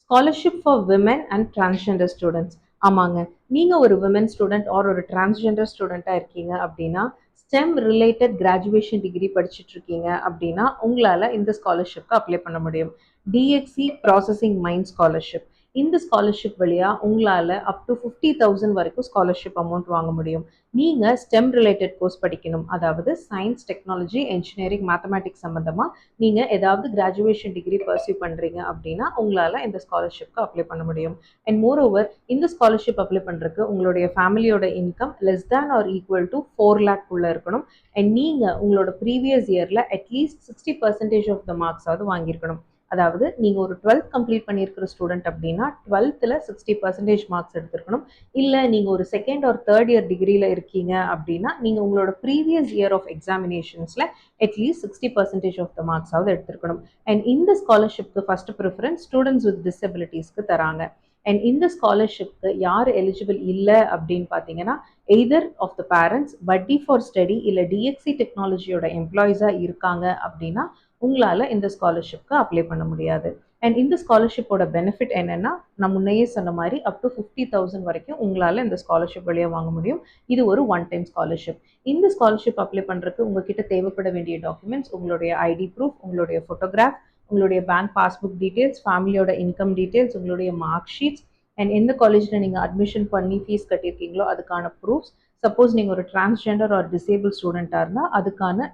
Scholarship for women and transgender students. ஆமாங்க, நீங்கள் ஒரு விமன் ஸ்டூடெண்ட் ஆர் ஒரு டிரான்ஸ்ஜெண்டர் ஸ்டூடெண்ட்டாக இருக்கீங்க அப்படின்னா, ஸ்டெம் ரிலேட்டட் கிராஜுவேஷன் டிகிரி படிச்சுட்டு இருக்கீங்க அப்படின்னா உங்களால் இந்த ஸ்காலர்ஷிப்க்கு அப்ளை பண்ண முடியும். DXC processing mind scholarship. இந்த ஸ்காலர்ஷிப் வழியாக உங்களால் அப் டு 50,000 வரைக்கும் ஸ்காலர்ஷிப் அமௌண்ட் வாங்க முடியும். நீங்கள் ஸ்டெம் ரிலேட்டட் கோர்ஸ் படிக்கணும், அதாவது சயின்ஸ், டெக்னாலஜி, என்ஜினியரிங், மேத்தமேட்டிக்ஸ் சம்மந்தமாக நீங்கள் ஏதாவது கிராஜுவேஷன் டிகிரி பர்சியூ பண்ணுறீங்க அப்படின்னா உங்களால் இந்த ஸ்காலர்ஷிப்க்கு அப்ளை பண்ண முடியும். அண்ட் மோர் ஓவர், இந்த ஸ்காலர்ஷிப் அப்ளை பண்ணுறதுக்கு உங்களுடைய ஃபேமிலியோட income less than or equal to 4 lakh உள்ள இருக்கணும். அண்ட் நீங்கள் உங்களோட ப்ரீவியஸ் இயரில் அட்லீஸ்ட் 60% ஆஃப் த மார்க்ஸாவது வாங்கியிருக்கணும். அதாவது நீங்கள் ஒரு 12th கம்ப்ளீட் பண்ணியிருக்கிற ஸ்டூடெண்ட் அப்படின்னா 12th 60% மார்க்ஸ் எடுத்திருக்கணும். இல்லை நீங்கள் ஒரு செகண்ட் ஆர் தேர்ட் இயர் டிகிரியில் இருக்கீங்க அப்படின்னா நீங்கள் உங்களோட ப்ரீவியஸ் இயர் ஆஃப் எக்ஸாமினேஷன்ஸில் அட்லீஸ்ட் 60% ஆஃப் த மார்க்ஸாவது எடுத்திருக்கணும். அண்ட் இந்த ஸ்காலர்ஷிப்க்கு ஃபர்ஸ்ட் ப்ரிஃபரன்ஸ் ஸ்டூடெண்ட்ஸ் வித் டிசபிலிட்டிஸ்க்கு தராங்க. அண்ட் இந்த ஸ்காலர்ஷிப்க்கு யார் எலிஜிபிள் இல்லை அப்படின்னு பார்த்தீங்கன்னா, எய்தர் ஆஃப் த பேரண்ட்ஸ் வட்டி ஃபார் ஸ்டடி இல்லை டிஎக்சி டெக்னாலஜியோட எம்ப்ளாயிஸாக இருக்காங்க அப்படின்னா உங்களால் இந்த ஸ்காலர்ஷிப்க்கு அப்ளை பண்ண முடியாது. அண்ட் இந்த ஸ்காலர்ஷிப்போட பெனிஃபிட் என்னென்னா, நான் முன்னையே சொன்ன மாதிரி அப் டு 50,000 வரைக்கும் உங்களால் இந்த ஸ்காலர்ஷிப் வழியாக வாங்க முடியும். இது ஒரு ஒன் டைம் ஸ்காலர்ஷிப். இந்த ஸ்காலர்ஷிப் அப்ளை பண்ணுறதுக்கு உங்ககிட்ட தேவைப்பட வேண்டிய டாக்குமெண்ட்ஸ் உங்களுடைய ஐடி ப்ரூஃப், உங்களுடைய ஃபோட்டோகிராஃப், உங்களுடைய பேங்க் பாஸ்புக் டீட்டெயில்ஸ், ஃபேமிலியோட இன்கம் டீட்டெயில்ஸ், உங்களுடைய மார்க் ஷீட்ஸ், அண்ட் எந்த காலேஜில் நீங்கள் அட்மிஷன் பண்ணி ஃபீஸ் கட்டியிருக்கீங்களோ அதுக்கான ப்ரூஃப்ஸ். சப்போஸ் நீங்கள் ஒரு டிரான்ஸ்ஜெண்டர் ஆர் டிசேபிள் ஸ்டூடெண்ட்டாக இருந்தால் அதுக்கான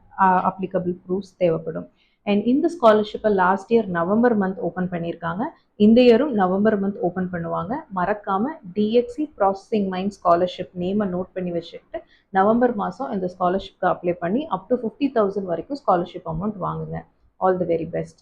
அப்ளிகபிள் ப்ரூஃப்ஸ் தேவைப்படும். அண்ட் இந்த ஸ்காலர்ஷிப்பை last year November month open பண்ணியிருக்காங்க. இந்த இயரும் நவம்பர் மந்த் ஓப்பன் பண்ணுவாங்க. மறக்காமல் டிஎக்சி ப்ராசஸிங் மைண்ட் ஸ்காலர்ஷிப் நேமை நோட் பண்ணி வச்சுக்கிட்டு நவம்பர் மாதம் இந்த ஸ்காலர்ஷிப்க்கு அப்ளை பண்ணி அப் டு 50,000 வரைக்கும் ஸ்காலர்ஷிப் அமௌண்ட் வாங்குங்க. All the very best.